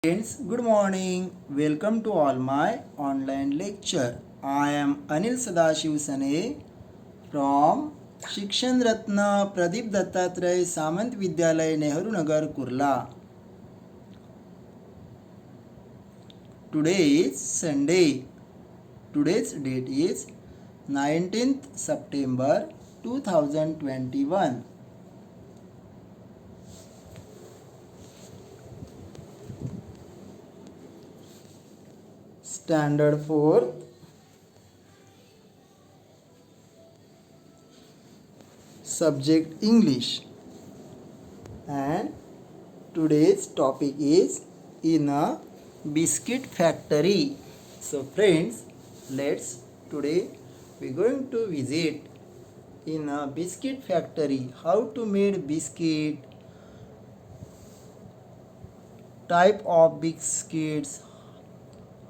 Friends, good morning. Welcome to all my online lecture. I am Anil Sadashiv Sane from Shikshan Ratna Pradeep Dattatray Samant Vidyalay Nehru Nagar Kurla. Today is Sunday. Today's date is 19th September 2021. Standard 4, subject English, and today's topic is in a biscuit factory. So friends, let's today we're going to visit in a biscuit factory how to make biscuit, type of biscuits,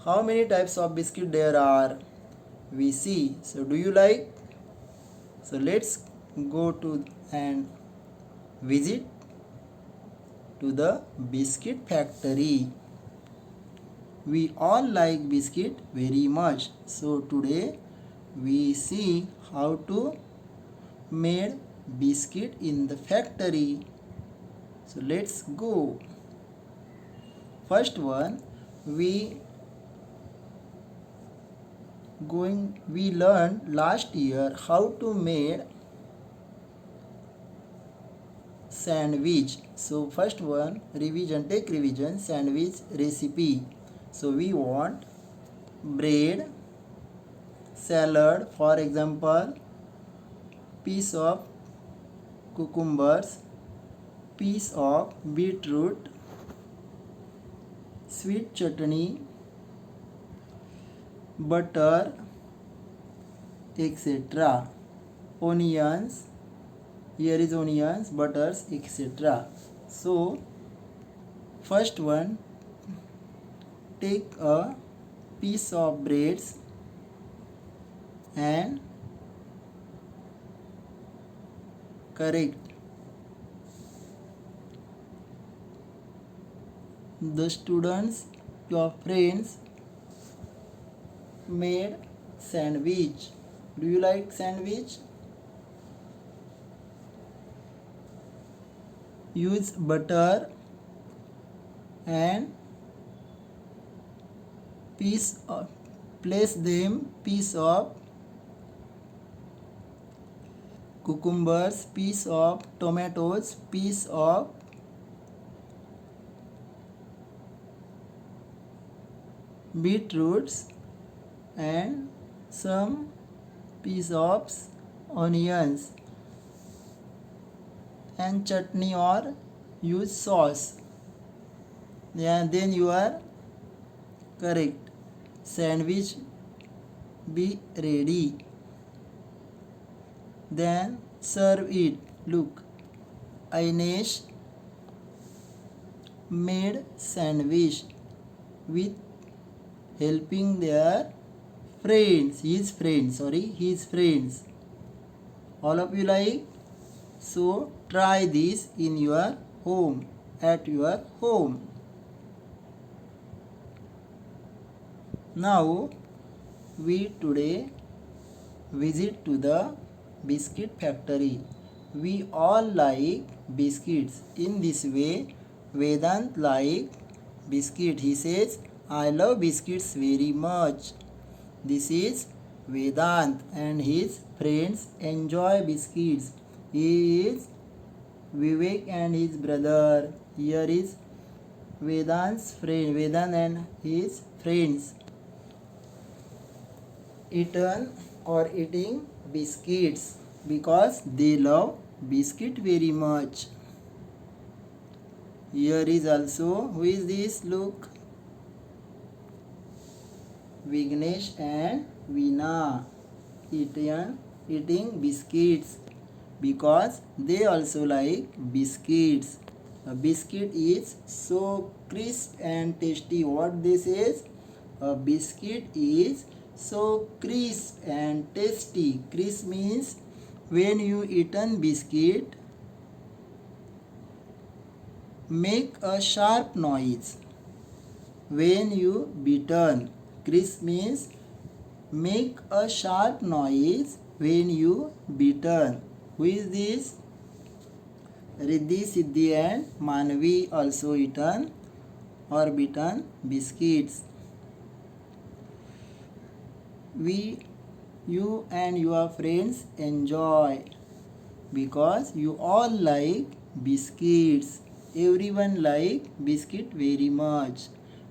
how many types of biscuit there are we see. So do you like? So let's go to and visit to the biscuit factory. We all like biscuit very much. So today we see how to make biscuit in the factory. So let's go. First one we learned last year how to make sandwich. So first one, take revision sandwich recipe. So we want bread, salad, for example piece of cucumbers, piece of beetroot, sweet chutney, butter, etc. Onions, here is onions, butters, etc. So first one, take a piece of bread and correct the students, your friends made sandwich. Do you like sandwich? Use butter and place them piece of cucumbers, piece of tomatoes, piece of beetroots and some piece of onions and chutney or use sauce. And then you are correct. Sandwich be ready. Then serve it. Look, Ainesh made sandwich with helping their his friends. All of you like? So try this in your home, at your home. Now we today visit to the biscuit factory. We all like biscuits. In this way, Vedant like biscuit. He says, I love biscuits very much. This is Vedant and his friends enjoy biscuits. He is Vivek and his brother. Here is Vedant and his friends eating biscuits because they love biscuit very much. Here is also, who is this? Look, Vignesh and Veena eating biscuits because they also like biscuits. A biscuit is so crisp and tasty. What this is? A biscuit is so crisp and tasty. Crisp means when you eaten biscuit, make a sharp noise. when you beaten. Crisp means make a sharp noise when you beaten. Who is this? Riddhi, Siddhi and Manvi also eaten or beaten biscuits. You and your friends enjoy because you all like biscuits. Everyone like biscuit very much.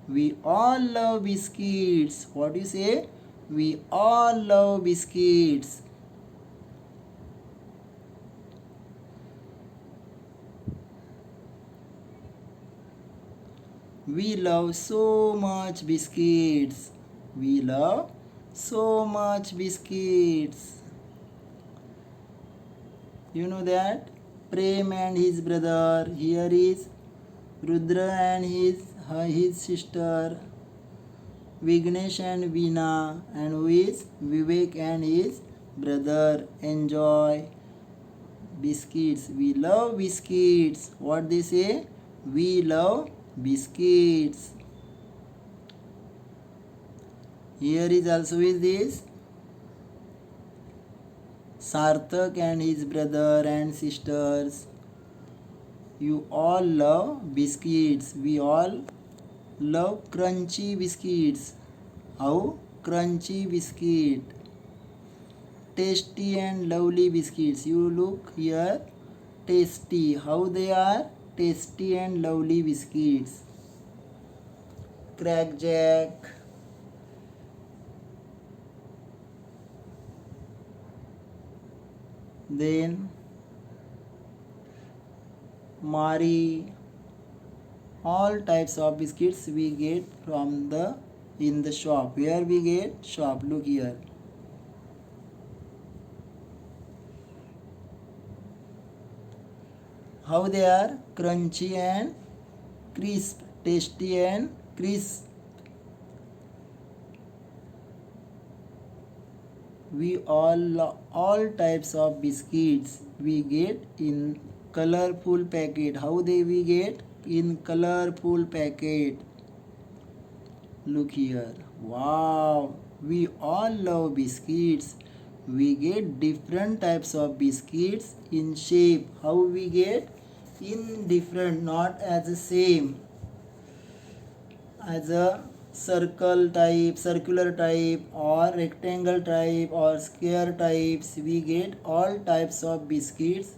We all love biscuits. What do you say? We all love biscuits. We love so much biscuits. We love so much biscuits. You know that? Prem and his brother. Here is Rudra and his sister. Vignesh and Veena. And who is Vivek and his brother. Enjoy biscuits. We love biscuits. What they say? We love biscuits. Here is also is this Sarthak and his brother and sisters. You all love biscuits. We all love crunchy biscuits. How? Crunchy biscuit. Tasty and lovely biscuits. You look here. Tasty. How they are? Tasty and lovely biscuits. Crack Jack. Then Mari. All types of biscuits we get from in the shop. Where we get? Shop. Look here. How they are? Crunchy and crisp. Tasty and crisp. We all types of biscuits we get in colorful packet. How they we get? In colorful packet. Look here. Wow, we all love biscuits. We get different types of biscuits in shape. How we get? In different, not as the same. As a circle type, circular type, or rectangle type, or square types, we get all types of biscuits.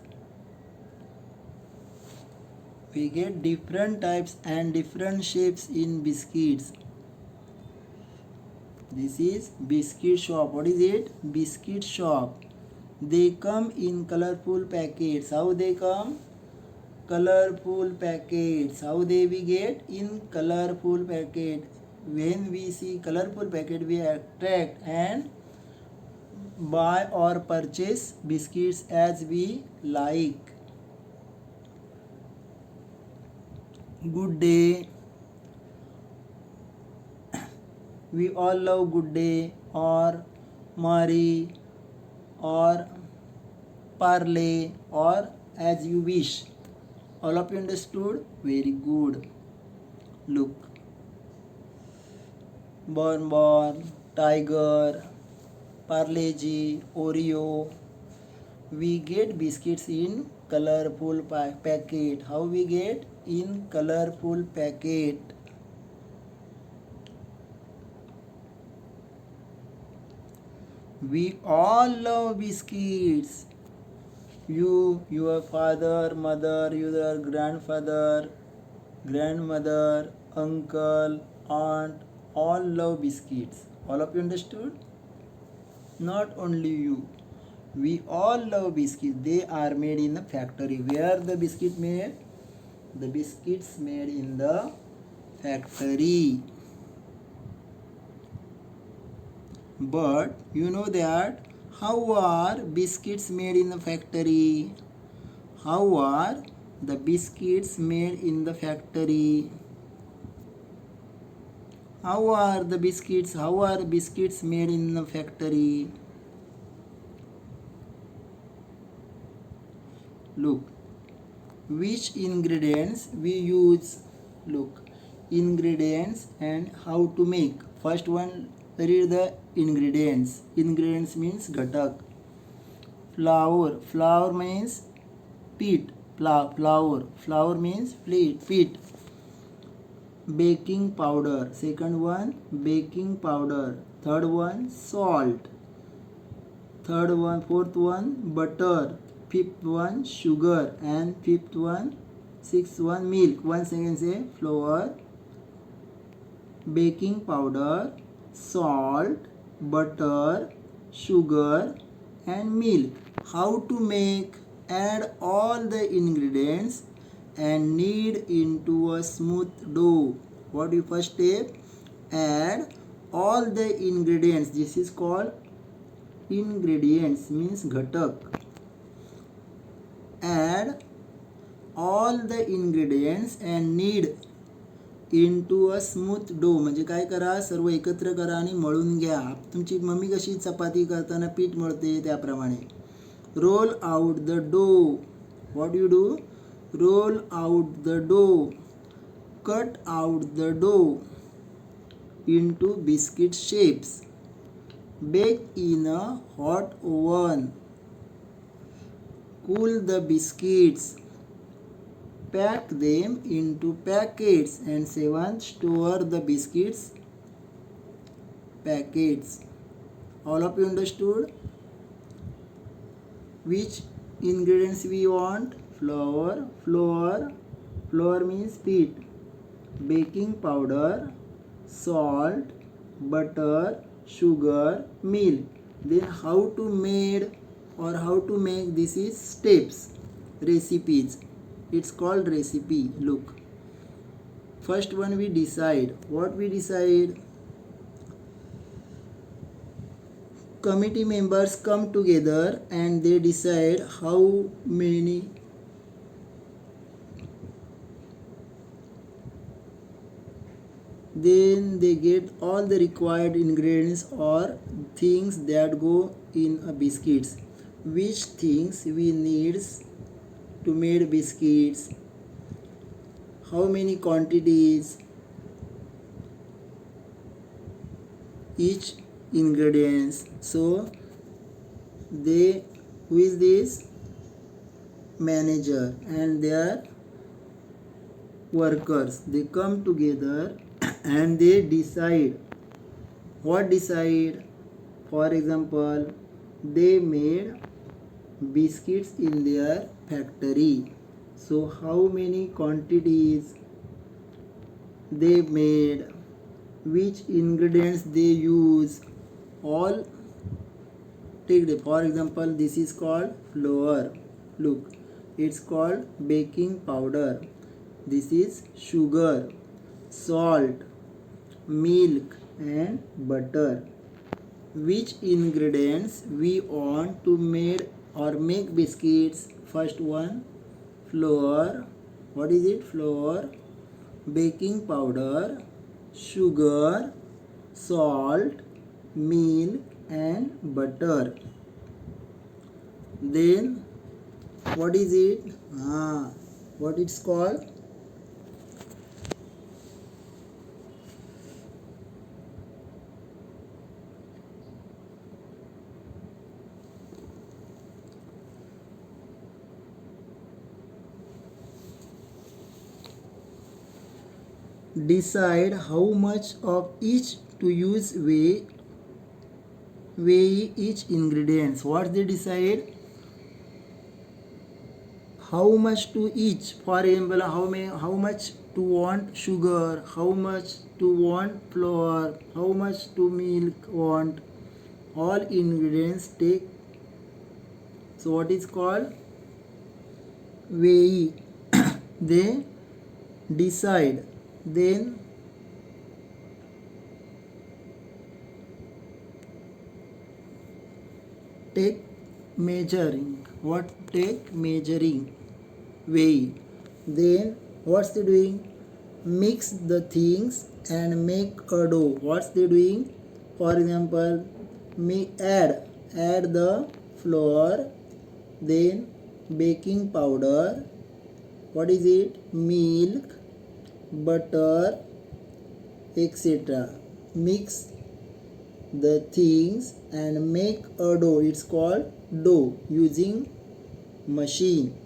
We get different types and different shapes in biscuits. This is biscuit shop. What is it? Biscuit shop. They come in colorful packets. How they come? Colorful packets. How they we get? In colorful packet. When we see colorful packet, we attract and buy or purchase biscuits as we like. Good day. We all love Good Day or Mari or Parley or as you wish. All of you understood? Very good. Look. Bon, Tiger, Parle-G, Oreo. We get biscuits in colorful packet. How we get? In colorful packet. We all love biscuits. You, your father, mother, your grandfather, grandmother, uncle, aunt, all love biscuits. All of you understood? Not only you. We all love biscuits. They are made in the factory. Where the biscuit made? The biscuits made in the factory. But you know that how are biscuits made in the factory? How are the biscuits made in the factory? How are the biscuits? How are biscuits made in the factory? Look, which ingredients we use? Look, ingredients and how to make. First one, read the ingredients. Ingredients means ghatak. Flour means peat. Flour means peat. Baking powder, second one baking powder. Third one salt. Fourth one butter. Fifth one sugar. And sixth one milk. Once again say flour, baking powder, salt, butter, sugar and milk. How to make? Add all the ingredients and knead into a smooth dough. What is first step? Add all the ingredients. This is called ingredients, means ghatak. Add all the ingredients and knead into a smooth dough. म्हणजे काय करा, सर्व एकत्र करा आणि मळून घ्या. तुमची mummy कशी चपाती करताना पीठ मळते त्याप्रमाणे. Roll out the dough. What you do? Roll out the dough. Cut out the dough into biscuit shapes. Bake in a hot oven. Cool the biscuits. Pack them into packets. And 7, store the biscuits packets. All of you understood? Which ingredients we want? Flour means peat. Baking powder, salt, butter, sugar, milk. Then how to made or how to make? This is steps, recipes. It's called recipe. Look, first one we decide. What we decide? Committee members come together and they decide how many then they get all the required ingredients or things that go in a biscuits. Which things we need to make biscuits, how many quantities, each ingredients. So they, who is this? Manager and their workers, they come together and they decide. What decide? For example, they made biscuits in their factory. So how many quantities they made, which ingredients they use, all take it. For example, this is called flour. Look, it's called baking powder. This is sugar, salt, milk and butter. Which ingredients we want to make or make biscuits? First one, flour. What is it? Flour, baking powder, sugar, salt, milk and butter. Then what is it? What it's called? Decide how much of each to use, weigh each ingredients. What they decide? How much to each. For example, how much to want sugar, how much to want flour, how much to milk want. All ingredients take. So what is called? Weigh. They decide. Then take measuring. What? Take measuring. Weigh. Then what's they doing? Mix the things and make a dough. What's they doing? For example, add the flour, then baking powder. What is it? Milk, butter, etc. Mix the things and make a dough. It's called dough using machine.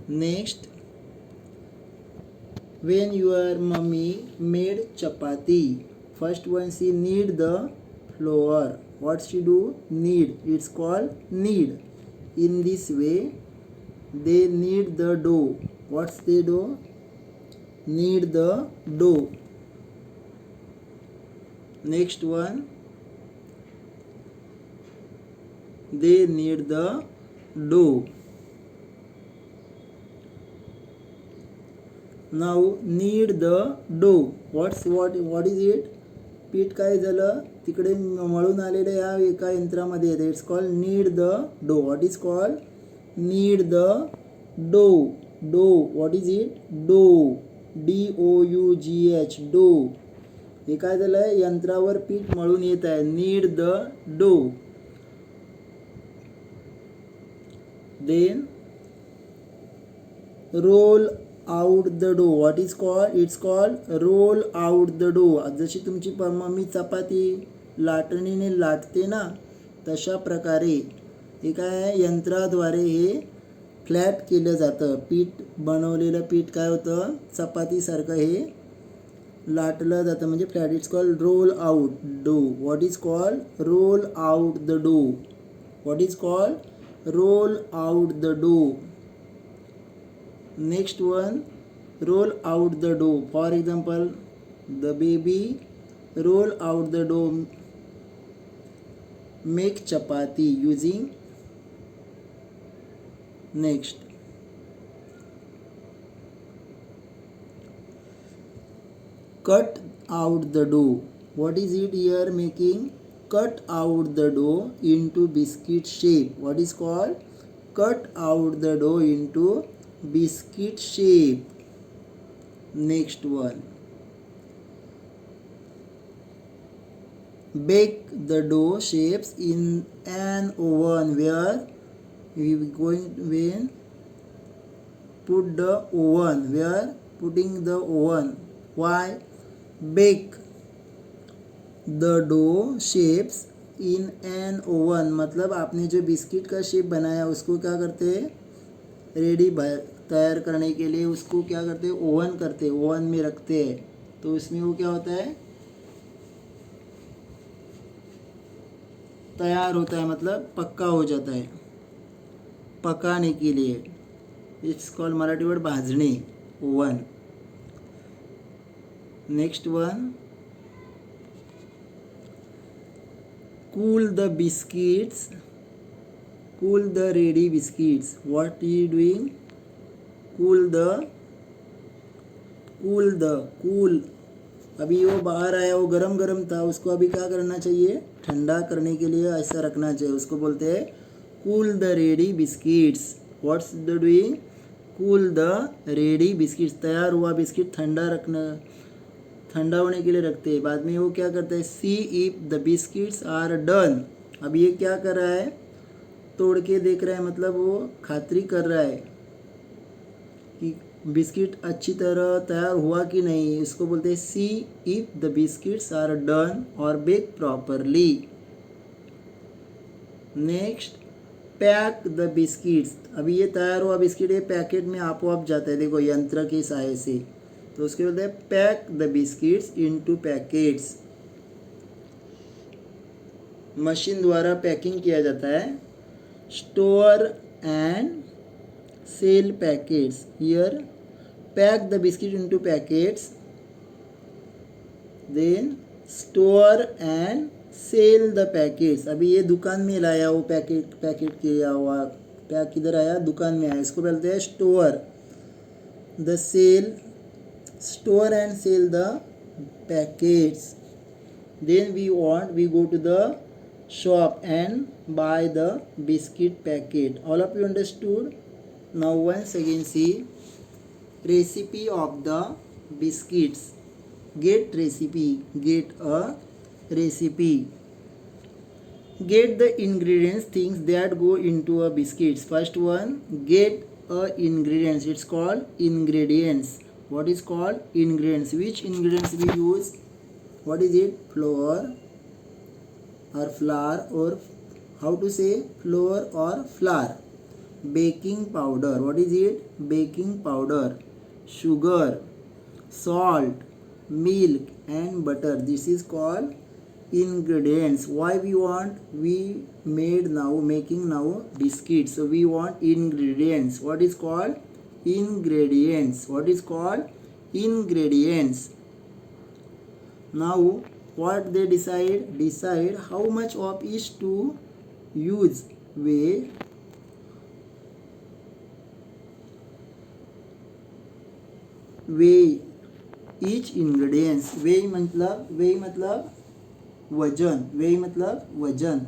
Next, when your mummy made chapati, first one she knead the flour. What she do? Knead. It's called knead. In this way, they knead the dough. What's they do? Knead the dough. Next one, they knead the dough. Now knead the dough. What is it? पीठ काय झालं तिकडे मळून आलेलं या एका यंत्रामध्ये येते. It's called knead the dough. What is called? Knead the dough. Dough what is it? Dough. DOUGH dough. हे काय झालं यंत्रावर पीठ मळून येत आहे. Knead the dough. Then roll out the dough. What is called? It's called roll out the dough. जशी तुमची मम्मी चपाती लाटणीने लाटते ना तशा प्रकारे हे काय यंत्राद्वारे हे फ्लॅट केलं जातं. पीठ बनवलेलं पीठ काय होतं चपातीसारखं हे लाटलं जातं म्हणजे flat. It's called roll out dough. What is called? Roll out the dough. What is called? Roll out the dough. Next one, roll out the dough. For example, the baby roll out the dough, make chapati using. Next, cut out the dough. What is it here making? Cut out the dough into biscuit shape. What is called? Cut out the dough into biscuit shape. Next one, bake the dough shapes in an oven. Where we going? When put the oven? Where putting the oven? Why? Bake the dough shapes in an oven. मतलब आपने जो biscuit का shape बनाया उसको क्या करते हैं ready तैयार करने के लिए उसको क्या करते हैं ओवन करते हैं. ओवन में रखते हैं तो उसमें वो क्या होता है तैयार होता है मतलब पक्का हो जाता है पकाने के लिए. इट्स कॉल्ड मराठी वर्ड भाजणे oven. Next one, cool the biscuits, cool the ready biscuits. What are you doing? Cool. अभी वो बाहर आया वो गरम गरम था उसको अभी क्या करना चाहिए ठंडा करने के लिए ऐसा रखना चाहिए. उसको बोलते हैं cool the ready biscuits. What's the doing? Cool the ready biscuits. तैयार हुआ बिस्किट ठंडा होने के लिए रखते हैं. बाद में वो क्या करता है see if the biscuits are done. अब ये क्या कर रहा है तोड़ के देख रहा है मतलब वो खातरी कर रहा है कि बिस्किट अच्छी तरह तैयार हुआ कि नहीं. इसको बोलते हैं see if the biscuits are done और bake properly. Next, pack the biscuits. अभी ये तैयार हुआ बिस्किट ये पैकेट में आपो जाता है देखो यंत्र की सहायता से. तो उसके बोलते हैं pack the biscuits into packets. Machine द्वारा पैकिंग किया जाता है. Store and sell packets. Here pack the biscuit into packets then store and sell the packets. अभी ये दुकान में लाया वो पैकेट किया हुआ पैक किधर आया दुकान में आया. इसको बोलते हैं store. The sell store and sell the packets. Then we go to the shop and buy the biscuit packet. All of you understood? Now once again see recipe of the biscuits. Get recipe. Get a recipe. Get the ingredients, things that go into a biscuits. First one, get a ingredients. It's called ingredients. What is called ingredients? Which ingredients we use? What is it? Flour or flour, or how to say flour or flour? Baking powder. What is it? Baking powder. Sugar, salt, milk and butter. This is called ingredients. Why we made now, making now biscuits, so we want ingredients. What is called ingredients? What is called ingredients? Now what they decide how much of each to use. Weigh each ingredients. weigh मतलब वजन. weigh मतलब वजन.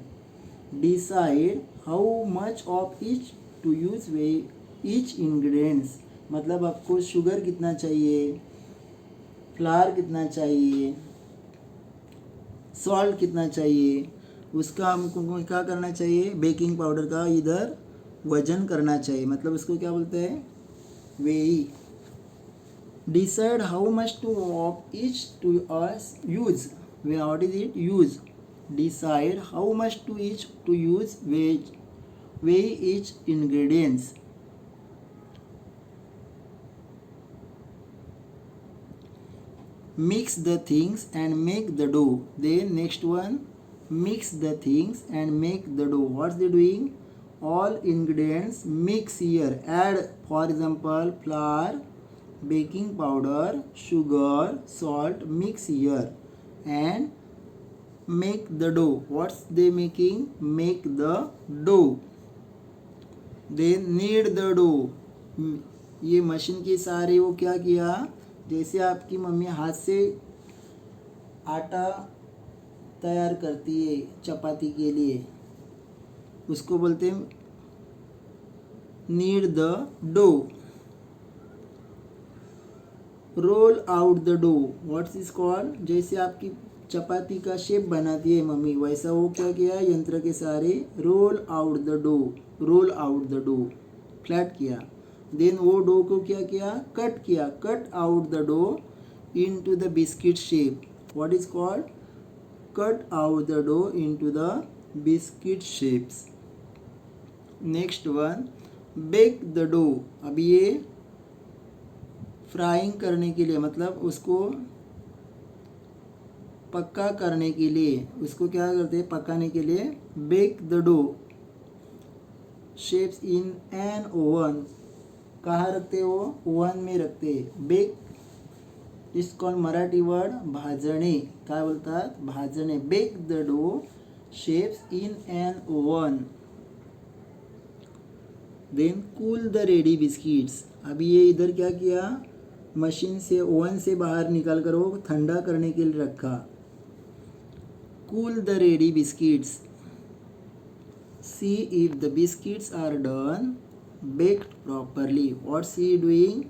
Decide how much of each to use. weigh each ingredients मतलब आपको sugar कितना चाहिए, flower कितना चाहिए, सॉल्ट कितना चाहिए, उसका हमको क्या करना चाहिए, बेकिंग पाउडर का इधर वजन करना चाहिए. मतलब उसको क्या बोलते हैं, वेई. Decide how much to of each to us use. What is it? Use. Decide how much to each to use. Weigh each ingredients. Mix the things and make the dough. Then next one, mix the things and make the dough. What's they doing? All ingredients mix here. Add, for example, flour, baking powder, sugar, salt, mix here and make the dough. What's they making? Make the dough. Then knead the dough. ये machine के सारे वो क्या किया, जैसे आपकी mummy हाथ से आटा तैयार करती है चपाती के लिए, उसको बोलते हैं knead the dough. Roll out the dough. What's is called, जैसे आपकी चपाती का शेप बनाती है मम्मी, वैसा वो क्या किया, यंत्र के सारे roll out the dough. Roll out the dough, flat किया. देन वो डो को क्या किया, कट किया. Cut out the dough into the biscuit shape. What is called, cut out the dough into the biscuit shapes. Next one, bake the dough. अभी ये frying करने के लिए, मतलब उसको पक्का करने के लिए, उसको क्या करते हैं, पकाने के लिए. Bake the dough shapes in an oven. कहाँ रखते हो, ओवन में रखते. Bake is called Marathi word भाजणे. काय बोलतात, भाजणे. Bake the dough shapes in an oven. Then cool the ready biscuits. अभी ये इधर क्या किया, मशीन से, ओवन से बाहर निकाल कर वो ठंडा करने के लिए रखा. Cool the ready biscuits. See if the biscuits are done baked properly. What's he doing,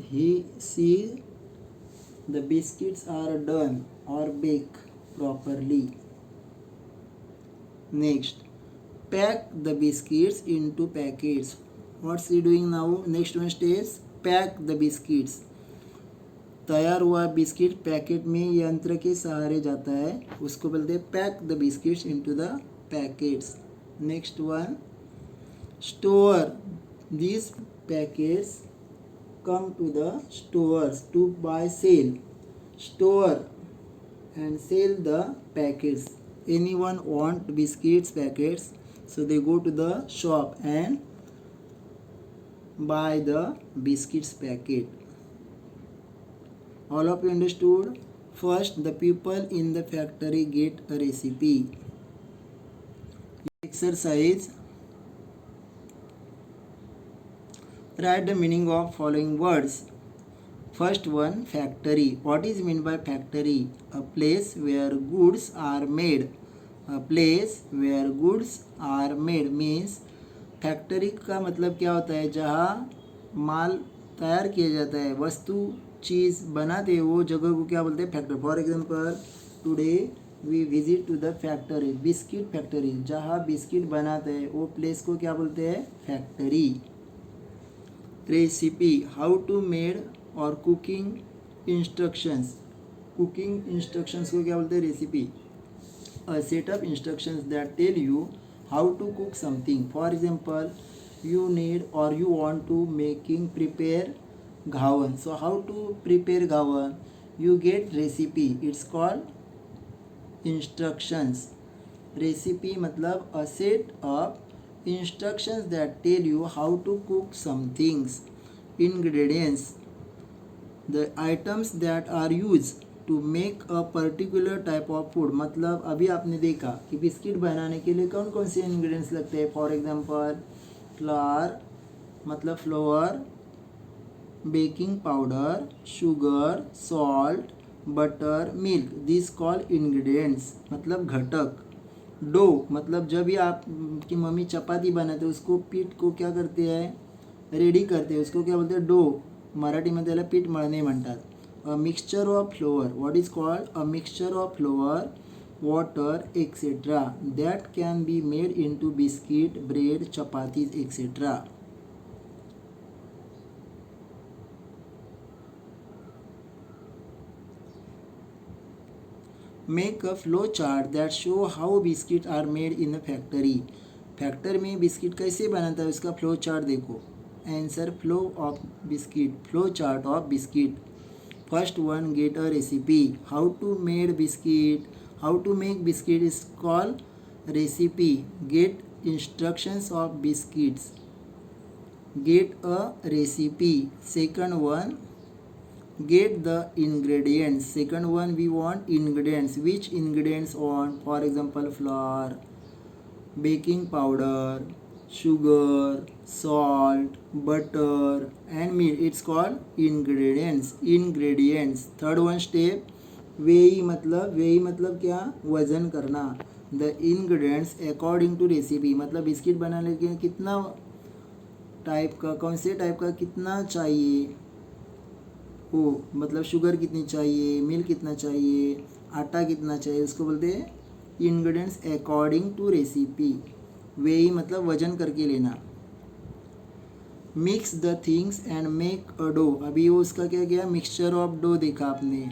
he see the biscuits are done or baked properly. Next, pack the biscuits into packets. What's he doing now, next one stage, pack the biscuits. तैयार हुआ biscuit packet में यंत्र के सहारे जाता है, उसको बोलते हैं pack the biscuits into the packets. Next one, store. these packets come to the stores to buy, sell. Store and sell the packets. Anyone want biscuits packets, so they go to the shop and buy the biscuits packet. All of you understood? First, the people in the factory get a recipe. Exercise. Write the meaning of following words. First one, factory. What is meant by factory? A place where goods are made. A place where goods are made means factory का मतलब क्या होता है, जहाँ माल तैयार किया जाता है, वस्तु चीज़ बनाते हैं, वो जगह को क्या बोलते हैं, factory. For example, today we visit to the factory, biscuit factory. जहाँ बिस्किट बनाते हैं वो प्लेस को क्या बोलते हैं, factory. Recipe, how to made और कुकिंग इंस्ट्रक्शंस, कुकिंग इंस्ट्रक्शंस को क्या बोलते हैं? Recipe. A set of instructions that tell you how to cook something. For example, you need or you want to prepare ghawan. So how to prepare ghawan? You get recipe. It's called instructions. Recipe मतलब a set of instructions that tell you how to cook some things. Ingredients, the items that are used to make a particular type of food. मतलब अभी आपने देखा कि biscuit बनाने के लिए कौन कौन से इंग्रेडिएंट्स लगते हैं. फॉर एग्जांपल फ्लावर मतलब floor, baking powder, sugar, salt, butter, milk. This call ingredients मतलब घटक. डो मतलब जब भी आपकी मम्मी चपाती बनाते हैं उसको पीठ को क्या करते हैं? रेडी करते हैं. उसको क्या बोलते हैं? डो. मराठीमध्ये त्याला पीठ मळणे म्हणतात. A mixture of flour, what is called? A mixture of flour, water, etc. that can be made into biscuit, bread, chapatis, etc. Make a flow chart that show how biscuits are made in a factory. Factory में biscuit कैसे बनाता है उसका flow chart देखो. Answer flow of biscuit, flow chart of biscuit. First one, get a recipe. How to make biscuit? How to make biscuit is called recipe. Get instructions of biscuits. Get a recipe. Second one, get the ingredients. Second one, we want ingredients. Which ingredients want? For example, flour, baking powder, sugar, salt, butter and milk. It's called ingredients. Ingredients. Third one step, वेई मतलब क्या? वजन करना. The ingredients according to recipe मतलब biscuit बनाने के लिए कितना टाइप का, कौन से टाइप का कितना चाहिए, वो मतलब शुगर कितनी चाहिए, मिल्क कितना चाहिए, आटा कितना चाहिए, उसको बोलते हैं इंग्रेडिएंट्स अकॉर्डिंग टू रेसिपी. वेई मतलब वजन करके लेना. Mix the things and make a dough. अभी वो उसका क्या किया? मिक्सचर ऑफ डो देखा आपने.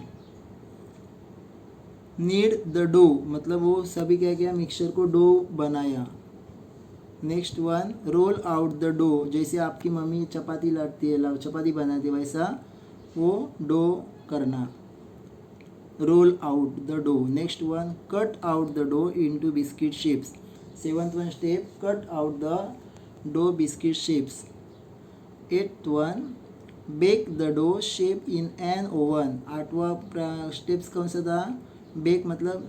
नीड द डो मतलब वो सभी क्या किया? मिक्सचर को डो बनाया. Next one, roll out the dough. जैसे आपकी मम्मी चपाती लाटती है, चपाती बनाती है, वैसा वो डो करना. Roll out the dough. Next one, cut out the dough into biscuit shapes. Seventh one step, cut out the dough biscuit shapes. Eighth one, bake the dough shape in an oven. आठवा steps कौन सा था? Bake मतलब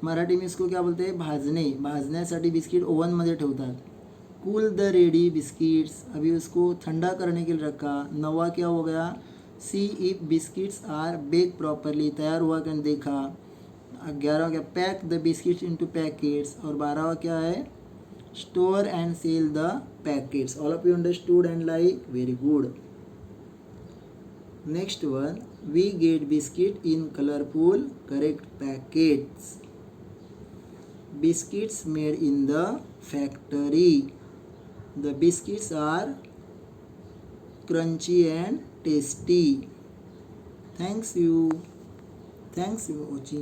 मराठी में इसको क्या बोलते हैं? भाजणे. भाजण्यासाठी बिस्किट ओव्हनमध्ये ठेवतात. Cool the ready biscuits. अभी उसको ठंडा करने के लिए रखा. नवा क्या हो गया? See if biscuits are bake properly. तैयार हुआ क्या देखा. 11वां क्या? Pack the biscuits into packets. और 12वां क्या है? Store and sell the packets. All of you understood and like. Very good. Next one, we get biscuit in colourful correct packets. Biscuits made in the factory. The biscuits are crunchy and tasty. Thanks you. Thanks for watching.